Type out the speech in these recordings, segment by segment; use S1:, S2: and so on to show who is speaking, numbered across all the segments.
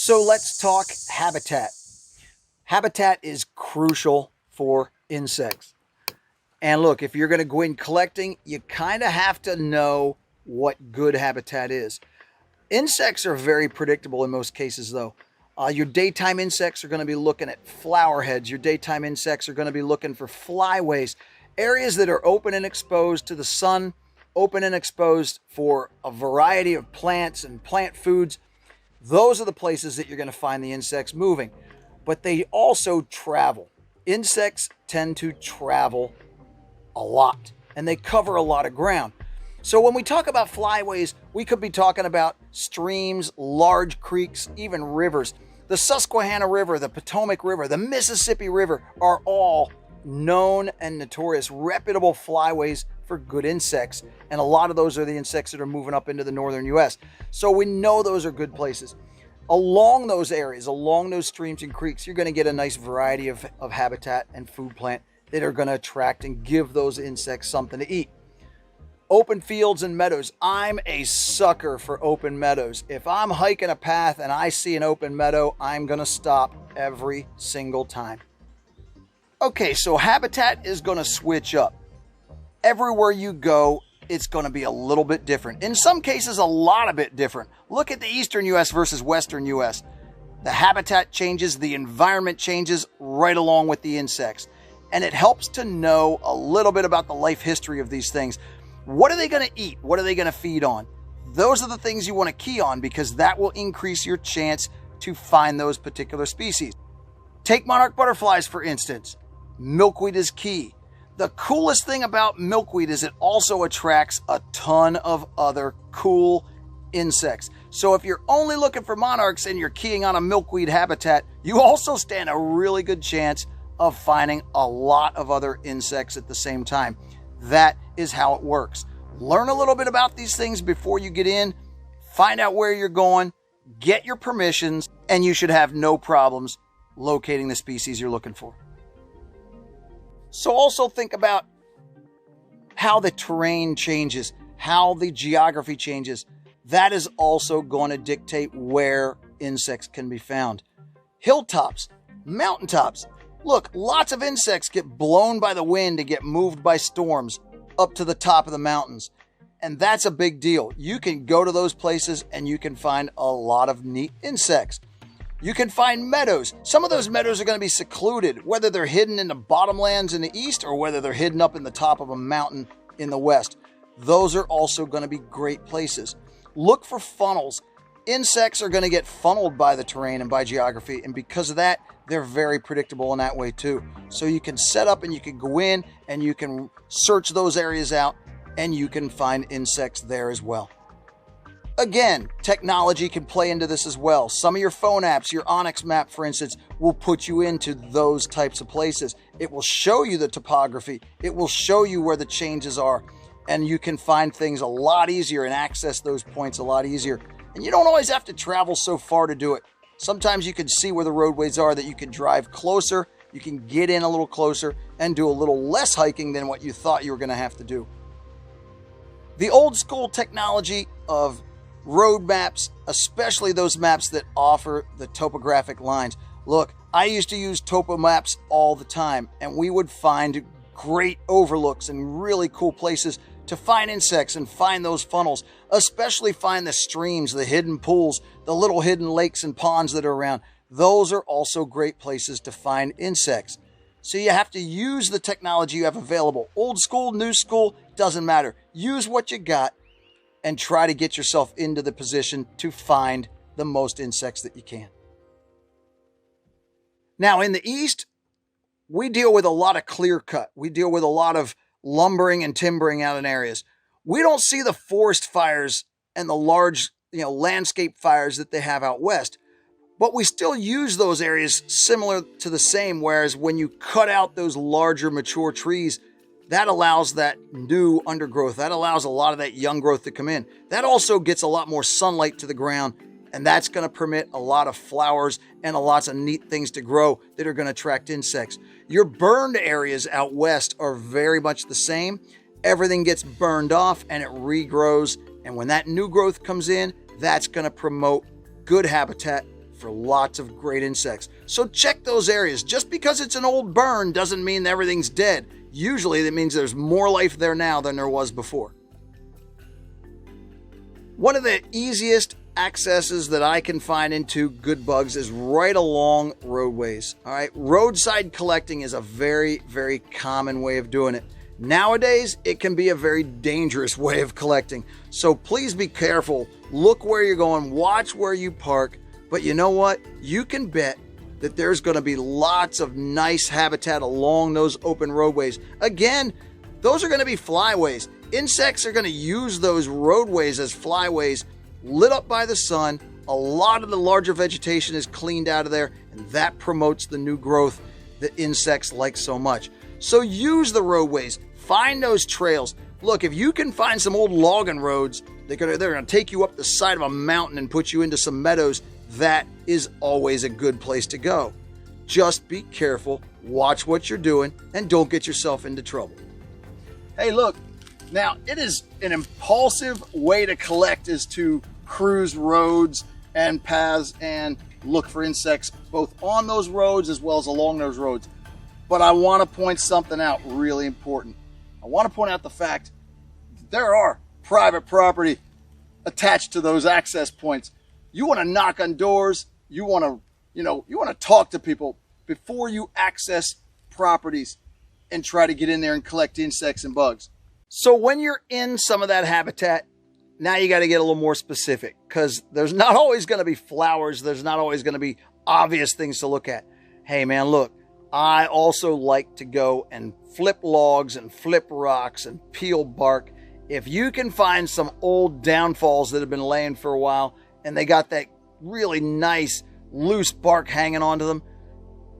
S1: So let's talk habitat. Habitat is crucial for insects. And look, if you're going to go in collecting, you kind of have to know what good habitat is. Insects are very predictable in most cases, though. Your daytime insects are going to be looking at flower heads. Your daytime insects are going to be looking for flyways, areas that are open and exposed to the sun, open and exposed for a variety of plants and plant foods. Those are the places that you're going to find the insects moving. But they also travel. Insects tend to travel a lot, and they cover a lot of ground. So when we talk about flyways, we could be talking about streams, large creeks, even rivers. The Susquehanna River, the Potomac River, the Mississippi River are all known and notorious, reputable flyways for good insects. And a lot of those are the insects that are moving up into the northern US. So we know those are good places. Along those areas, along those streams and creeks, you're going to get a nice variety of habitat and food plant that are going to attract and give those insects something to eat. Open fields and meadows. I'm a sucker for open meadows. If I'm hiking a path and I see an open meadow, I'm going to stop every single time. Okay, so habitat is going to switch up. Everywhere you go, it's going to be a little bit different. In some cases, a lot of bit different. Look at the eastern U.S. versus western U.S. The habitat changes, the environment changes right along with the insects. And it helps to know a little bit about the life history of these things. What are they going to eat? What are they going to feed on? Those are the things you want to key on because that will increase your chance to find those particular species. Take monarch butterflies, for instance. Milkweed is key. The coolest thing about milkweed is it also attracts a ton of other cool insects. So if you're only looking for monarchs and you're keying on a milkweed habitat, you also stand a really good chance of finding a lot of other insects at the same time. That is how it works. Learn a little bit about these things before you get in. Find out where you're going. Get your permissions, and you should have no problems locating the species you're looking for. So also think about how the terrain changes, how the geography changes. That is also going to dictate where insects can be found. Hilltops, mountaintops. Look, lots of insects get blown by the wind and get moved by storms up to the top of the mountains. And that's a big deal. You can go to those places and you can find a lot of neat insects. You can find meadows. Some of those meadows are going to be secluded, whether they're hidden in the bottomlands in the east or whether they're hidden up in the top of a mountain in the west. Those are also going to be great places. Look for funnels. Insects are going to get funneled by the terrain and by geography, and because of that, they're very predictable in that way too. So you can set up and you can go in and you can search those areas out and you can find insects there as well. Again, technology can play into this as well. Some of your phone apps, your Onyx map, for instance, will put you into those types of places. It will show you the topography. It will show you where the changes are, and you can find things a lot easier and access those points a lot easier. And you don't always have to travel so far to do it. Sometimes you can see where the roadways are, that you can drive closer, you can get in a little closer and do a little less hiking than what you thought you were going to have to do. The old school technology of road maps, especially those maps that offer the topographic lines. Look, I used to use topo maps all the time, and we would find great overlooks and really cool places to find insects and find those funnels, especially find the streams, the hidden pools, the little hidden lakes and ponds that are around. Those are also great places to find insects. So you have to use the technology you have available. Old school, new school, doesn't matter. Use what you got and try to get yourself into the position to find the most insects that you can. Now, in the east, we deal with a lot of clear cut. We deal with a lot of lumbering and timbering out in areas. We don't see the forest fires and the large, landscape fires that they have out west, but we still use those areas similar to the same, whereas when you cut out those larger mature trees, that allows that new undergrowth, that allows a lot of that young growth to come in. That also gets a lot more sunlight to the ground, and that's going to permit a lot of flowers and lots of neat things to grow that are going to attract insects. Your burned areas out west are very much the same. Everything gets burned off and it regrows, and when that new growth comes in, that's going to promote good habitat for lots of great insects. So check those areas. Just because it's an old burn doesn't mean everything's dead. Usually that means there's more life there now than there was before. One of the easiest accesses that I can find into good bugs is right along roadways. All right, roadside collecting is a very, very common way of doing it. Nowadays, it can be a very dangerous way of collecting. So please be careful. Look where you're going, watch where you park. But you know what? You can bet that there's going to be lots of nice habitat along those open roadways. Again, those are going to be flyways. Insects are going to use those roadways as flyways, lit up by the sun. A lot of the larger vegetation is cleaned out of there, and that promotes the new growth that insects like so much. So use the roadways, find those trails. Look, if you can find some old logging roads, they're going to take you up the side of a mountain and put you into some meadows. That is always a good place to go. Just be careful, watch what you're doing, and don't get yourself into trouble. Hey, look, now it is an impulsive way to collect is to cruise roads and paths and look for insects both on those roads as well as along those roads. But I want to point something out really important. I want to point out the fact that there are private property attached to those access points. You want to knock on doors, you want to talk to people before you access properties and try to get in there and collect insects and bugs. So when you're in some of that habitat, now you got to get a little more specific, because there's not always going to be flowers. There's not always going to be obvious things to look at. Hey man, look, I also like to go and flip logs and flip rocks and peel bark. If you can find some old downfalls that have been laying for a while and they got that really nice loose bark hanging onto them,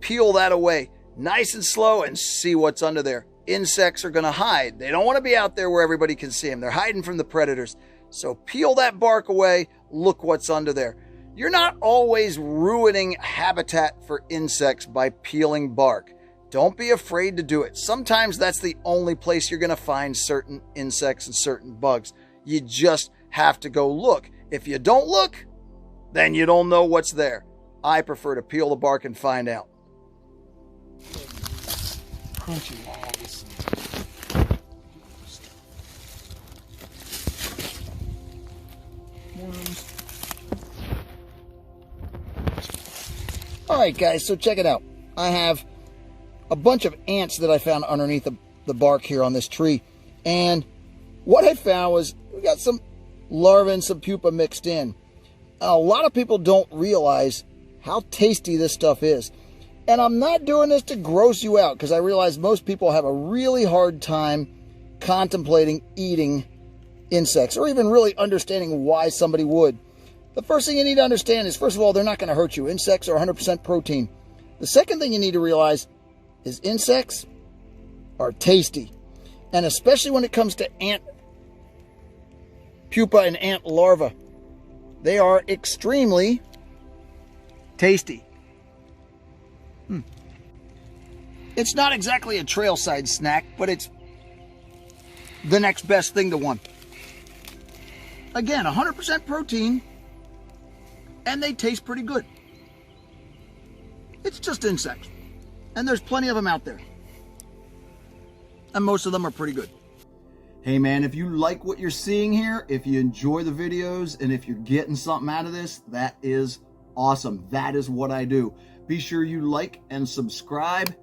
S1: peel that away nice and slow and see what's under there. Insects are going to hide. They don't want to be out there where everybody can see them. They're hiding from the predators. So peel that bark away, look what's under there. You're not always ruining habitat for insects by peeling bark. Don't be afraid to do it. Sometimes that's the only place you're going to find certain insects and certain bugs. You just have to go look. If you don't look, then you don't know what's there. I prefer to peel the bark and find out.
S2: Crunchy logs. Worms.
S1: All right, guys, so check it out. I have a bunch of ants that I found underneath the bark here on this tree. And what I found was we got some larvae and some pupa mixed in. A lot of people don't realize how tasty this stuff is. And I'm not doing this to gross you out, because I realize most people have a really hard time contemplating eating insects or even really understanding why somebody would. The first thing you need to understand is, first of all, they're not going to hurt you. Insects are 100% protein. The second thing you need to realize is insects are tasty. And especially when it comes to ant pupa and ant larvae, they are extremely tasty. It's not exactly a trailside snack, but it's the next best thing to one. Again, 100% protein, and they taste pretty good. It's just insects, and there's plenty of them out there, and most of them are pretty good. Hey man, if you like what you're seeing here, if you enjoy the videos, and if you're getting something out of this, that is awesome. That is what I do. Be sure you like and subscribe.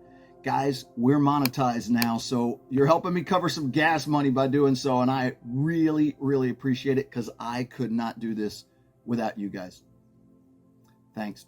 S1: Guys, we're monetized now, so you're helping me cover some gas money by doing so, and I really, really appreciate it, because I could not do this without you guys. Thanks.